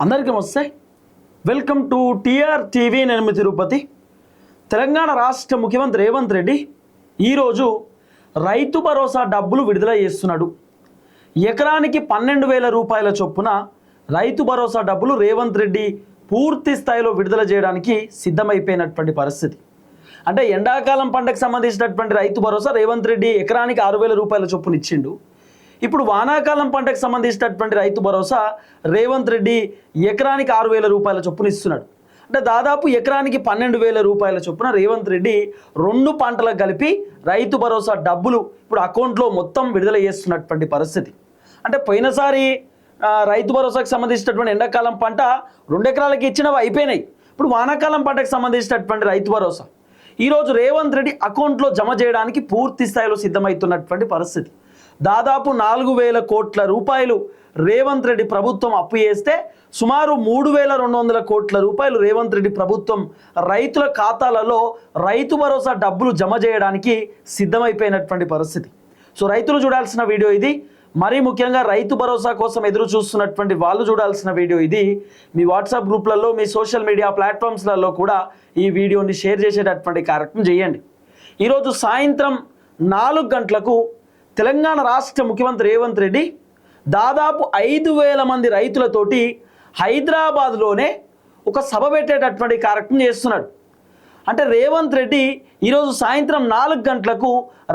అందరికీ నమస్తే. Welcome to TR TV. నేను మీ తిరుపతి. తెలంగాణ రాష్ట్ర ముఖ్యమంత్రి రేవంత్ రెడ్డి ఈరోజు రైతు భరోసా డబ్బులు విడుదల చేస్తున్నాడు. ఎకరానికి 12,000 రూపాయల చొప్పున రైతు భరోసా డబ్బులు రేవంత్ రెడ్డి పూర్తి స్థాయిలో విడుదల చేయడానికి సిద్ధమైపోయినటువంటి పరిస్థితి. అంటే ఎండాకాలం పంటకు సంబంధించినటువంటి రైతు భరోసా రేవంత్ రెడ్డి ఎకరానికి 6,000 రూపాయల చొప్పున ఇచ్చిండు. ఇప్పుడు వానాకాలం పంటకు సంబంధించినటువంటి రైతు భరోసా రేవంత్ రెడ్డి ఎకరానికి 6,000 రూపాయల చొప్పున ఇస్తున్నాడు. అంటే దాదాపు ఎకరానికి 12,000 రూపాయల చొప్పున రేవంత్ రెడ్డి 2 పంటలకు కలిపి రైతు భరోసా డబ్బులు ఇప్పుడు అకౌంట్లో మొత్తం విడుదల చేస్తున్నటువంటి పరిస్థితి. అంటే పోయినసారి రైతు భరోసాకు సంబంధించినటువంటి ఎండాకాలం పంట 2 ఎకరాలకి ఇచ్చినవి అయిపోయినాయి. ఇప్పుడు వానాకాలం పంటకు సంబంధించినటువంటి రైతు భరోసా ఈరోజు రేవంత్ రెడ్డి అకౌంట్లో జమ చేయడానికి పూర్తి స్థాయిలో సిద్ధమవుతున్నటువంటి పరిస్థితి. దాదాపు 4,000 కోట్ల రూపాయలు రేవంత్ రెడ్డి ప్రభుత్వం అప్పు చేస్తే సుమారు 3,200 కోట్ల రూపాయలు రేవంత్ రెడ్డి ప్రభుత్వం రైతుల ఖాతాలలో రైతు భరోసా డబ్బులు జమ చేయడానికి సిద్ధమైపోయినటువంటి పరిస్థితి. సో రైతులు చూడాల్సిన వీడియో ఇది. మరీ ముఖ్యంగా రైతు భరోసా కోసం ఎదురు చూస్తున్నటువంటి వాళ్ళు చూడాల్సిన వీడియో ఇది. మీ వాట్సాప్ గ్రూప్లలో, మీ సోషల్ మీడియా ప్లాట్ఫామ్స్లలో కూడా ఈ వీడియోని షేర్ చేసేటటువంటి కార్యక్రమం చేయండి. ఈరోజు సాయంత్రం 4 గంటలకు తెలంగాణ రాష్ట్ర ముఖ్యమంత్రి రేవంత్ రెడ్డి దాదాపు 5,000 మంది రైతులతోటి హైదరాబాద్లోనే ఒక సభ పెట్టేటటువంటి కార్యక్రమం చేస్తున్నాడు. అంటే రేవంత్ రెడ్డి ఈరోజు సాయంత్రం 4 గంటలకు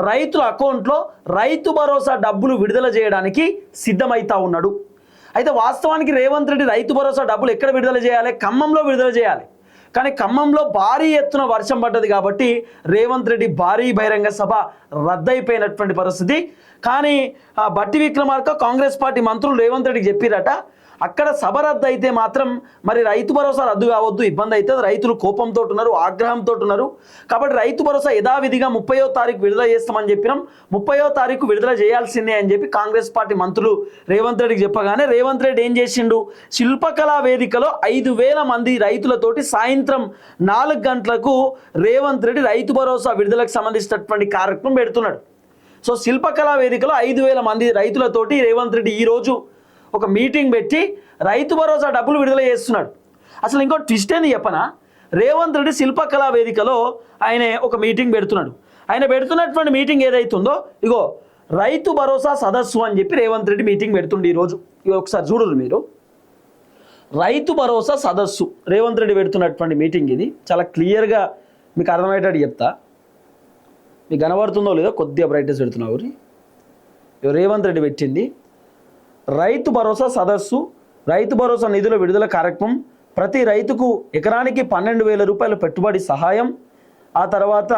రైతుల అకౌంట్లో రైతు భరోసా డబ్బులు విడుదల చేయడానికి సిద్ధమవుతా ఉన్నాడు. అయితే వాస్తవానికి రేవంత్ రెడ్డి రైతు భరోసా డబ్బులు ఎక్కడ విడుదల చేయాలి? ఖమ్మంలో విడుదల చేయాలి. కానీ ఖమ్మంలో భారీ ఎత్తున వర్షం పడ్డది కాబట్టి రేవంత్ రెడ్డి భారీ బహిరంగ సభ రద్దయిపోయినటువంటి పరిస్థితి. కానీ బట్టి విక్రమార్క కాంగ్రెస్ పార్టీ మంత్రులు రేవంత్ రెడ్డికి చెప్పిరట, అక్కడ సభ రద్దు అయితే మాత్రం మరి రైతు భరోసా రద్దు కావద్దు, ఇబ్బంది అవుతుంది, రైతులు కోపంతో ఉన్నారు, ఆగ్రహంతో ఉన్నారు. కాబట్టి రైతు భరోసా యథావిధిగా 30వ తారీఖు విడుదల చేస్తామని చెప్పినాం, 30వ తారీఖు విడుదల చేయాల్సిందే అని చెప్పి కాంగ్రెస్ పార్టీ మంత్రులు రేవంత్ రెడ్డికి చెప్పగానే రేవంత్ రెడ్డి ఏం చేసిండు? శిల్పకళా వేదికలో 5,000 మంది రైతులతోటి సాయంత్రం 4 గంటలకు రేవంత్ రెడ్డి రైతు భరోసా విడుదలకు సంబంధించినటువంటి కార్యక్రమం పెడుతున్నాడు. సో శిల్పకళా వేదికలో 5,000 మంది రైతులతోటి రేవంత్ రెడ్డి ఈరోజు ఒక మీటింగ్ పెట్టి రైతు భరోసా డబ్బులు విడుదల చేస్తున్నాడు. అసలు ఇంకో ట్విస్ట్ ఏంది చెప్పనా? రేవంత్ రెడ్డి శిల్పకళా వేదికలో ఆయన ఒక మీటింగ్ పెడుతున్నాడు. ఆయన పెడుతున్నటువంటి మీటింగ్ ఏదైతుందో ఇగో రైతు భరోసా సదస్సు అని చెప్పి రేవంత్ రెడ్డి మీటింగ్ పెడుతుండే ఈరోజు. ఇక ఒకసారి చూడరు మీరు, రైతు భరోసా సదస్సు రేవంత్ రెడ్డి పెడుతున్నటువంటి మీటింగ్ ఇది. చాలా క్లియర్గా మీకు అర్థమయ్యేటట్టు చెప్తా. మీకు కనబడుతుందో లేదో కొద్దిగా బ్రైట్నెస్ పెడుతున్నావు. రేవంత్ రెడ్డి పెట్టింది రైతు భరోసా సదస్సు, రైతు భరోసా నిధుల విడుదల కార్యక్రమం, ప్రతి రైతుకు ఎకరానికి 12,000 రూపాయల పెట్టుబడి సహాయం, ఆ తర్వాత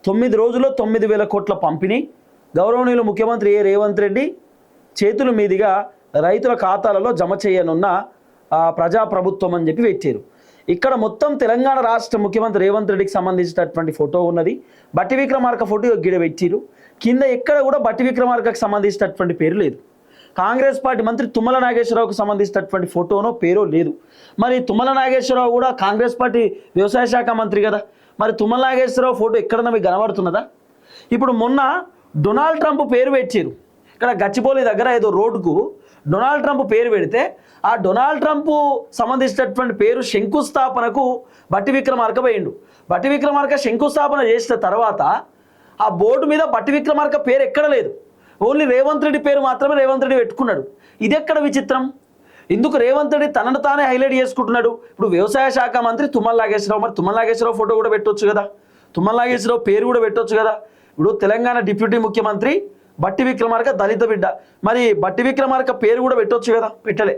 9 రోజుల్లో 9,000 కోట్ల పంపిణీ, గౌరవనీయులు ముఖ్యమంత్రి రేవంత్ రెడ్డి చేతుల మీదుగా రైతుల ఖాతాలలో జమ చేయనున్న ప్రజాప్రభుత్వం అని చెప్పి పెట్టారు. ఇక్కడ మొత్తం తెలంగాణ రాష్ట్ర ముఖ్యమంత్రి రేవంత్ రెడ్డికి సంబంధించినటువంటి ఫోటో ఉన్నది. బట్టి విక్రమార్క ఫోటో గిడ పెట్టారు. కింద ఎక్కడ కూడా బట్టి విక్రమార్కకు సంబంధించినటువంటి పేరు లేదు. కాంగ్రెస్ పార్టీ మంత్రి తుమ్మల నాగేశ్వరరావుకు సంబంధించినటువంటి ఫోటోనో పేరో లేదు. మరి తుమ్మల నాగేశ్వరరావు కూడా కాంగ్రెస్ పార్టీ వ్యవసాయ శాఖ మంత్రి కదా, మరి తుమ్మల నాగేశ్వరరావు ఫోటో ఎక్కడన్నా మీకు కనబడుతున్నదా? ఇప్పుడు మొన్న డొనాల్డ్ ట్రంప్ పేరు పెట్టారు. ఇక్కడ గచ్చిబౌలి దగ్గర ఏదో రోడ్డుకు డొనాల్డ్ ట్రంప్ పేరు పెడితే ఆ డొనాల్డ్ ట్రంప్ సంబంధించినటువంటి పేరు శంకుస్థాపనకు బట్టి విక్రమార్క పోయిండు. బట్టి విక్రమార్క శంకుస్థాపన చేసిన తర్వాత ఆ బోర్డు మీద బట్టి విక్రమార్క పేరు ఎక్కడ లేదు, ఓన్లీ రేవంత్ రెడ్డి పేరు మాత్రమే రేవంత్ రెడ్డి పెట్టుకున్నాడు. ఇది ఎక్కడ విచిత్రం? ఎందుకు రేవంత్ రెడ్డి తనను తానే హైలైట్ చేసుకుంటున్నాడు? ఇప్పుడు వ్యవసాయ శాఖ మంత్రి తుమ్మల నాగేశ్వరరావు, మరి తుమ్మల నాగేశ్వరరావు ఫోటో కూడా పెట్టొచ్చు కదా, తుమ్మల నాగేశ్వరరావు పేరు కూడా పెట్టొచ్చు కదా. ఇప్పుడు తెలంగాణ డిప్యూటీ ముఖ్యమంత్రి బట్టి విక్రమార్క దళిత బిడ్డ, మరి బట్టి విక్రమార్క పేరు కూడా పెట్టొచ్చు కదా, పెట్టలే.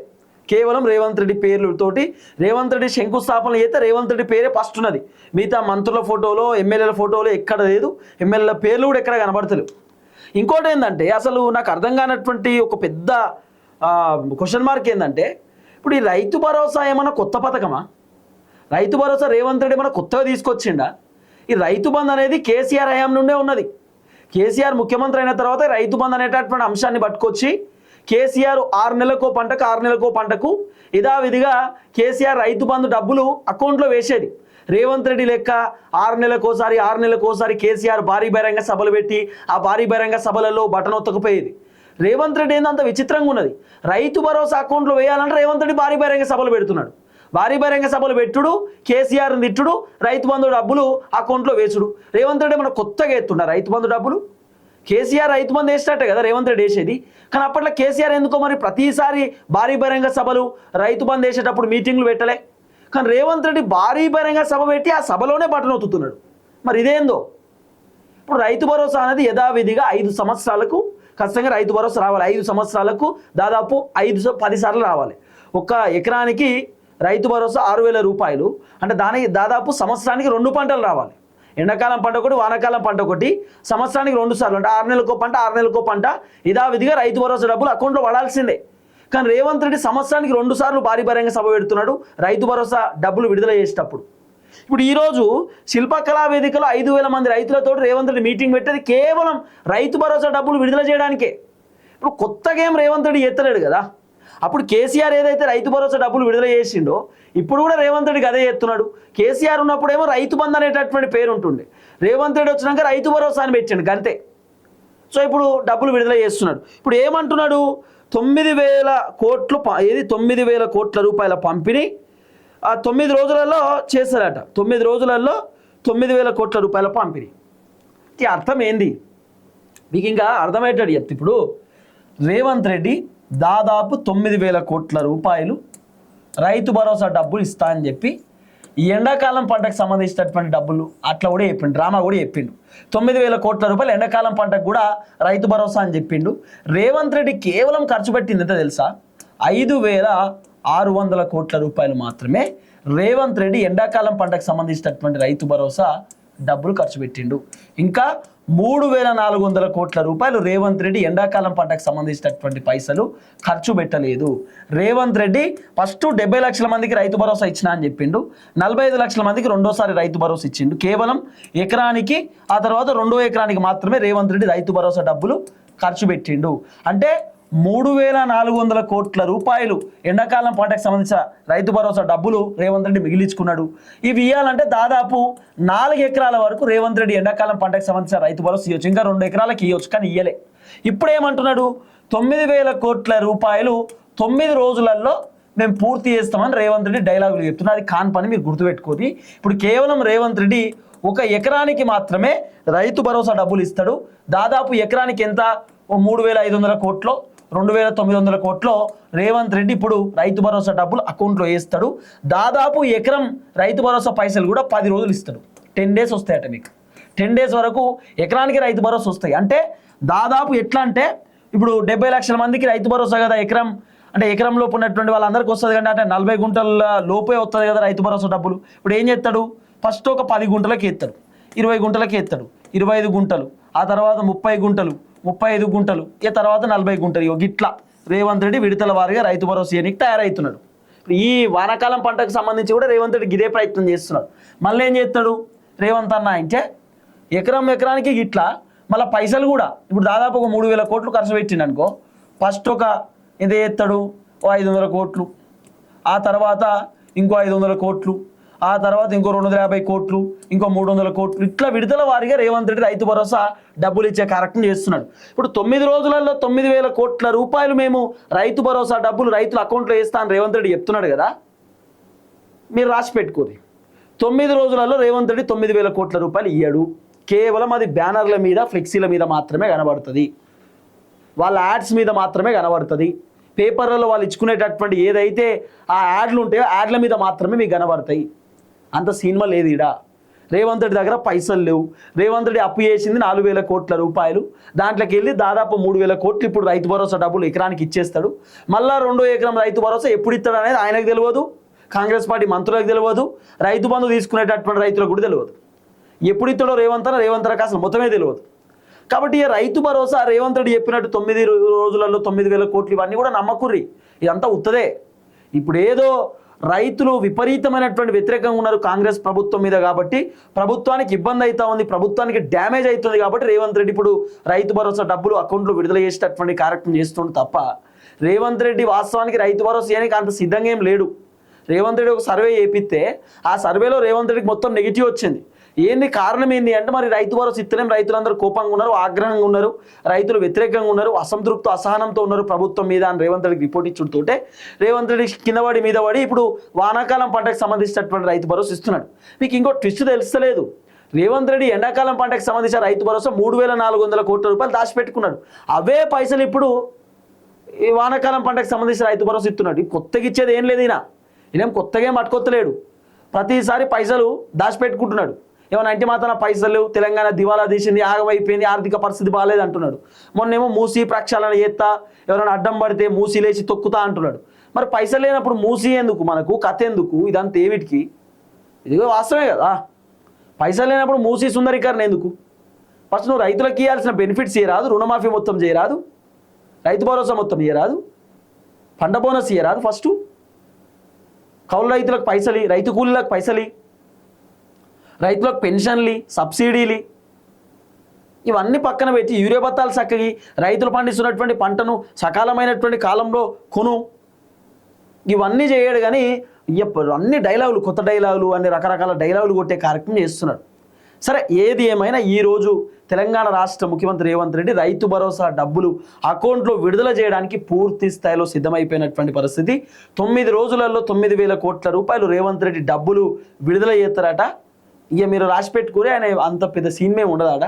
కేవలం రేవంత్ రెడ్డి పేర్లతోటి రేవంత్ రెడ్డి శంకుస్థాపన అయితే రేవంత్ రెడ్డి పేరే ఫస్ట్ ఉన్నది. మిగతా మంత్రుల ఫోటోలో, ఎమ్మెల్యేల ఫోటోలో ఎక్కడ లేదు, ఎమ్మెల్యేల పేర్లు కూడా ఎక్కడ కనబడతలేవు. ఇంకోటి ఏంటంటే అసలు నాకు అర్థం కానటువంటి ఒక పెద్ద క్వశ్చన్ మార్క్ ఏంటంటే, ఇప్పుడు ఈ రైతు భరోసా ఏమన్నా కొత్త పథకమా? రైతు భరోసా రేవంత్ రెడ్డి ఏమన్నా కొత్తగా తీసుకొచ్చిండా? ఈ రైతు బంధు అనేది కేసీఆర్ హయాం నుండే ఉన్నది. కేసీఆర్ ముఖ్యమంత్రి అయిన తర్వాత రైతు బంధు అనేటటువంటి అంశాన్ని పట్టుకొచ్చి కేసీఆర్ 6 నెలలకో పంటకు 6 నెలలకో పంటకు యథావిధిగా కేసీఆర్ రైతు బంధు డబ్బులు అకౌంట్లో వేసేది. రేవంత్ రెడ్డి లెక్క 6 నెలలకోసారి కేసీఆర్ భారీ బహిరంగ సభలు పెట్టి ఆ భారీ బహిరంగ సభలలో బటన్ ఒత్తకపోయేది. రేవంత్ రెడ్డి ఏందో అంత విచిత్రంగా ఉన్నది. రైతు భరోసా అకౌంట్లో వేయాలంటే రేవంత్ రెడ్డి భారీ బహిరంగ సభలు పెడుతున్నాడు. భారీ బహిరంగ సభలు పెట్టుడు, కేసీఆర్ని తిట్టుడు, రైతు బంధు డబ్బులు అకౌంట్లో వేసుడు. రేవంత్ రెడ్డి మనం కొత్తగా ఎత్తున్నా రైతు బంధు డబ్బులు. కేసీఆర్ రైతు బంధు వేసినట్టే కదా రేవంత్ రెడ్డి వేసేది. కానీ అప్పట్లో కేసీఆర్ ఎందుకో మరి ప్రతిసారి భారీ బహిరంగ సభలు రైతు బంధు వేసేటప్పుడు మీటింగ్లు పెట్టలే. కానీ రేవంత్ రెడ్డి భారీ బహిరంగ సభ పెట్టి ఆ సభలోనే బటన్ ఒత్తుతున్నాడు. మరి ఇదేందో. ఇప్పుడు రైతు భరోసా అనేది యథావిధిగా 5 సంవత్సరాలకు ఖచ్చితంగా రైతు భరోసా రావాలి. 5 సంవత్సరాలకు దాదాపు 10 సార్లు రావాలి. ఒక ఎకరానికి రైతు భరోసా 6,000 రూపాయలు అంటే దానికి దాదాపు సంవత్సరానికి 2 పంటలు రావాలి. ఎండాకాలం పంట ఒకటి, వానాకాలం పంట ఒకటి, సంవత్సరానికి 2 సార్లు అంటే 6 నెలలకో పంట, 6 నెలలకో పంట యథావిధిగా రైతు భరోసా డబ్బులు అకౌంట్లో పడాల్సిందే. కానీ రేవంత్ రెడ్డి సంవత్సరానికి 2 సార్లు భారీ బహిరంగ సభ పెడుతున్నాడు రైతు భరోసా డబ్బులు విడుదల చేసేటప్పుడు. ఇప్పుడు ఈరోజు శిల్పకళా వేదికలో 5,000 మంది రైతులతో రేవంత్ రెడ్డి మీటింగ్ పెట్టేది కేవలం రైతు భరోసా డబ్బులు విడుదల చేయడానికే. ఇప్పుడు కొత్తగా ఏం రేవంత్ రెడ్డి ఎత్తలేడు కదా. అప్పుడు కేసీఆర్ ఏదైతే రైతు భరోసా డబ్బులు విడుదల చేసిండో ఇప్పుడు కూడా రేవంత్ రెడ్డికి అదే ఎత్తున్నాడు. కేసీఆర్ ఉన్నప్పుడేమో రైతు బంధు అనేటటువంటి పేరు ఉంటుండే. రేవంత్ రెడ్డి వచ్చినాక రైతు భరోసా అని పెట్టిండు అంతే. సో ఇప్పుడు డబ్బులు విడుదల చేస్తున్నాడు. ఇప్పుడు ఏమంటున్నాడు, 9,000 కోట్లు 9,000 కోట్ల రూపాయల పంపిణీ 9 రోజులలో చేస్తారట. 9 రోజులలో 9,000 కోట్ల రూపాయల పంపిణీ. ఈ అర్థం ఏంది మీకు ఇంకా అర్థమయ్యేటట్టు చెప్తే, ఇప్పుడు రేవంత్ రెడ్డి దాదాపు 9,000 కోట్ల రూపాయలు రైతు భరోసా డబ్బులు ఇస్తా అని చెప్పి ఈ ఎండాకాలం పంటకు సంబంధించినటువంటి డబ్బులు అట్లా కూడా చెప్పిండు, డ్రామా కూడా చెప్పిండు. 9,000 కోట్ల రూపాయలు ఎండాకాలం పంటకు కూడా రైతు భరోసా అని చెప్పిండు. రేవంత్ రెడ్డి కేవలం ఖర్చు పెట్టింది ఎంత తెలుసా, 5,600 కోట్ల రూపాయలు మాత్రమే రేవంత్ రెడ్డి ఎండాకాలం పంటకు సంబంధించినటువంటి రైతు భరోసా డబ్బులు ఖర్చు పెట్టిండు. ఇంకా 3,400 కోట్ల రూపాయలు రేవంత్ రెడ్డి ఎండాకాలం పంటకు సంబంధించినటువంటి పైసలు ఖర్చు పెట్టలేదు. రేవంత్ రెడ్డి ఫస్ట్ 70 లక్షల మందికి రైతు భరోసా ఇచ్చిన అని చెప్పిండు. 45 లక్షల మందికి రెండోసారి రైతు భరోసా ఇచ్చిండు. కేవలం ఎకరానికి, ఆ తర్వాత 2వ ఎకరానికి మాత్రమే రేవంత్ రెడ్డి రైతు భరోసా డబ్బులు ఖర్చు పెట్టిండు. అంటే 3,400 కోట్ల రూపాయలు ఎండాకాలం పంటకు సంబంధించిన రైతు భరోసా డబ్బులు రేవంత్ రెడ్డి మిగిలించుకున్నాడు. ఇవి ఇవ్వాలంటే దాదాపు 4 ఎకరాల వరకు రేవంత్ రెడ్డి ఎండాకాలం పంటకు సంబంధించిన రైతు భరోసా ఇవ్వచ్చు. ఇంకా 2 ఎకరాలకు ఇవ్వచ్చు, కానీ ఇయ్యలే. ఇప్పుడు ఏమంటున్నాడు, 9,000 కోట్ల రూపాయలు 9 రోజులలో మేము పూర్తి చేస్తామని రేవంత్ రెడ్డి డైలాగులు చెప్తున్నారు. అది కాని పని, మీరు గుర్తుపెట్టుకోండి. ఇప్పుడు కేవలం రేవంత్ రెడ్డి ఒక ఎకరానికి మాత్రమే రైతు భరోసా డబ్బులు ఇస్తాడు. దాదాపు ఎకరానికి ఎంత, 3,500 కోట్లు, 2,900 కోట్లో రేవంత్ రెడ్డి ఇప్పుడు రైతు భరోసా డబ్బులు అకౌంట్లో వేస్తాడు. దాదాపు ఎకరం రైతు భరోసా పైసలు కూడా 10 రోజులు ఇస్తాడు. 10 డేస్ వస్తాయట మీకు. 10 డేస్ వరకు ఎకరానికి రైతు భరోసా వస్తాయి. అంటే దాదాపు ఎట్లా అంటే ఇప్పుడు 70 లక్షల మందికి రైతు భరోసా కదా ఎకరం, అంటే ఎకరం లోపు ఉన్నటువంటి వాళ్ళందరికీ వస్తుంది కదా, అంటే 40 గుంటల లోపే వస్తుంది కదా రైతు భరోసా డబ్బులు. ఇప్పుడు ఏం చేస్తాడు, ఫస్ట్ ఒక 10 గుంటలకి ఎత్తాడు, 20 గుంటలకి ఎత్తాడు, 25 గుంటలు, ఆ తర్వాత 30 గుంటలు, 35 గుంటలు, ఈ తర్వాత 40 గుంటలు. ఇట్లా రేవంత్ రెడ్డి విడతల వారిగా రైతు భరోసా ఇవ్వడానికి తయారవుతున్నాడు. ఈ వానాకాలం పంటకు సంబంధించి కూడా రేవంత్ రెడ్డి ఇదే ప్రయత్నం చేస్తున్నాడు. మళ్ళీ ఏం చేస్తాడు రేవంత్ అన్న అంటే, ఎకరానికి ఇట్లా మళ్ళీ పైసలు కూడా ఇప్పుడు దాదాపు ఒక 3,000 కోట్లు ఖర్చు పెట్టిండు అనుకో, ఫస్ట్ ఒక ఎంత చేస్తాడు, 500 కోట్లు, ఆ తర్వాత ఇంకో 500 కోట్లు, ఆ తర్వాత ఇంకో 250 కోట్లు, ఇంకో 300 కోట్లు, ఇట్లా విడుదల వారిగా రేవంత్ రెడ్డి రైతు భరోసా డబ్బులు ఇచ్చే కార్యక్రమం చేస్తున్నాడు. ఇప్పుడు 9 రోజులలో 9,000 కోట్ల రూపాయలు మేము రైతు భరోసా డబ్బులు రైతుల అకౌంట్లో వేస్తాను రేవంత్ రెడ్డి చెప్తున్నాడు కదా, మీరు రాసి పెట్టుకోరు. 9 రోజులలో రేవంత్ రెడ్డి 9,000 కోట్ల రూపాయలు ఇయ్యాడు. కేవలం అది బ్యానర్ల మీద, ఫ్లెక్సీల మీద మాత్రమే కనబడుతుంది, వాళ్ళ యాడ్స్ మీద మాత్రమే కనబడుతుంది. పేపర్లలో వాళ్ళు ఇచ్చుకునేటటువంటి ఏదైతే ఆ యాడ్లు ఉంటాయో యాడ్ల మీద మాత్రమే మీకు కనబడతాయి. అంత సినిమా లేదు ఈడ. రేవంత్ రెడ్డి దగ్గర పైసలు లేవు. రేవంత్ రెడ్డి అప్పు చేసింది 4,000 కోట్ల రూపాయలు. దాంట్లోకి వెళ్ళి దాదాపు 3,000 కోట్లు ఇప్పుడు రైతు భరోసా డబ్బులు ఎకరానికి ఇచ్చేస్తాడు. మళ్ళా 2వ ఎకరం రైతు భరోసా ఎప్పుడు ఇస్తాడు అనేది ఆయనకు తెలియదు, కాంగ్రెస్ పార్టీ మంత్రులకు తెలియదు, రైతు బంధు తీసుకునేటటువంటి రైతులకు కూడా తెలియదు. ఎప్పుడు ఇస్తాడో రేవంత్ రెడ్డికి అసలు మొత్తమే తెలియదు. కాబట్టి ఈ రైతు భరోసా రేవంత్ రెడ్డి చెప్పినట్టు 9 రోజులలో 9,000 కోట్లు ఇవన్నీ కూడా నమ్మకుర్రి, ఇదంతా ఉత్తదే. ఇప్పుడు ఏదో రైతులు విపరీతమైనటువంటి వ్యతిరేకంగా ఉన్నారు కాంగ్రెస్ ప్రభుత్వం మీద, కాబట్టి ప్రభుత్వానికి ఇబ్బంది అవుతా ఉంది, ప్రభుత్వానికి డ్యామేజ్ అవుతుంది, కాబట్టి రేవంత్ రెడ్డి ఇప్పుడు రైతు భరోసా డబ్బులు అకౌంట్లో విడుదల చేసేటటువంటి కార్యక్రమం చేస్తుండే తప్ప రేవంత్ రెడ్డి వాస్తవానికి రైతు భరోసా చేయడానికి అంత సిద్ధంగా ఏం లేడు. రేవంత్ రెడ్డి ఒక సర్వే చేపిస్తే ఆ సర్వేలో రేవంత్ రెడ్డికి మొత్తం నెగిటివ్ వచ్చింది. ఏంది కారణం ఏంది అంటే మరి రైతు భరోసా ఇస్తలేం, రైతులందరూ కోపంగా ఉన్నారు, ఆగ్రహంగా ఉన్నారు, రైతులు వ్యతిరేకంగా ఉన్నారు, అసంతృప్తి అసహనంతో ఉన్నారు ప్రభుత్వం మీద అని రేవంత్ రెడ్డికి రిపోర్ట్ ఇచ్చుడుతోటే రేవంత్ రెడ్డి కింద పడి మీద పడి ఇప్పుడు వానాకాలం పంటకు సంబంధించినటువంటి రైతు భరోసా ఇస్తున్నాడు. మీకు ఇంకో ట్విస్ట్ తెలుస్తలేదు, రేవంత్ రెడ్డి ఎండాకాలం పంటకు సంబంధించిన రైతు భరోసా 3,400 కోట్ల రూపాయలు దాచిపెట్టుకున్నాడు. అవే పైసలు ఇప్పుడు ఈ వానాకాలం పంటకు సంబంధించిన రైతు భరోసా ఇస్తున్నాడు. కొత్తగా ఇచ్చేది ఏం లేదు, ఈయనేం కొత్తగా ఏం పట్టుకొత్తలేడు, ప్రతిసారి పైసలు దాచిపెట్టుకుంటున్నాడు. ఏమన్నా అంటే మాత్రం పైసలు తెలంగాణ దివాలా తీసింది, ఆగమైపోయింది, ఆర్థిక పరిస్థితి బాగాలేదు అంటున్నాడు. మొన్నేమో మూసి ప్రక్షాళన చేస్తా, ఎవరైనా అడ్డం పడితే మూసి లేచి తొక్కుతా అంటున్నాడు. మరి పైసలు లేనప్పుడు మూసి ఎందుకు, మనకు కథ ఎందుకు, ఇదంతా ఏవిటికి? ఇదిగో వాస్తవమే కదా, పైసలు లేనప్పుడు మూసి సుందరీకరణ ఎందుకు? ఫస్ట్ నువ్వు రైతులకు ఇవ్వాల్సిన బెనిఫిట్స్ ఇయ్యరాదు, రుణమాఫీ మొత్తం చేయరాదు, రైతు భరోసా మొత్తం ఇయ్యరాదు, పంట బోనస్ ఇయ్యరాదు, ఫస్ట్ కౌలు రైతులకు పైసలు, రైతు కూలీలకు పైసలు, రైతులకు పెన్షన్లు, సబ్సిడీలు, ఇవన్నీ పక్కన పెట్టి యూరియా బత్తాలు చక్కగి రైతులు పండిస్తున్నటువంటి పంటను సకాలమైనటువంటి కాలంలో కొను, ఇవన్నీ చేయడు. కానీ అన్ని డైలాగులు, కొత్త డైలాగులు, అన్ని రకరకాల డైలాగులు కొట్టే కార్యక్రమం చేస్తున్నాడు. సరే, ఏది ఏమైనా ఈరోజు తెలంగాణ రాష్ట్ర ముఖ్యమంత్రి రేవంత్ రెడ్డి రైతు భరోసా డబ్బులు అకౌంట్లో విడుదల చేయడానికి పూర్తి స్థాయిలో సిద్ధమైపోయినటువంటి పరిస్థితి. 9 రోజులలో 9,000 కోట్ల రూపాయలు రేవంత్ రెడ్డి డబ్బులు విడుదల చేస్తారట. ఇక మీరు రాసి పెట్టుకుని ఆయన అంత పెద్ద సీన్ మేము ఉండదాడ,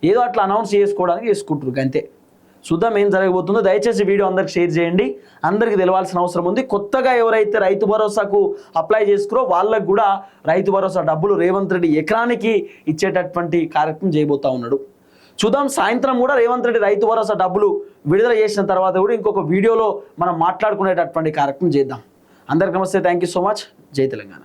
ఏదో అట్లా అనౌన్స్ చేసుకోవడానికి చేసుకుంటారు అంతే. చూద్దాం ఏం జరగబోతుందో. దయచేసి వీడియో అందరికి షేర్ చేయండి, అందరికీ తెలవాల్సిన అవసరం ఉంది. కొత్తగా ఎవరైతే రైతు భరోసాకు అప్లై చేసుకురో వాళ్ళకు కూడా రైతు భరోసా డబ్బులు రేవంత్ రెడ్డి ఎకరానికి ఇచ్చేటటువంటి కార్యక్రమం చేయబోతా ఉన్నాడు. చూద్దాం, సాయంత్రం కూడా రేవంత్ రెడ్డి రైతు భరోసా డబ్బులు విడుదల చేసిన తర్వాత కూడా ఇంకొక వీడియోలో మనం మాట్లాడుకునేటటువంటి కార్యక్రమం చేద్దాం. అందరికీ నమస్తే, థ్యాంక్ యూ సో మచ్, జై తెలంగాణ.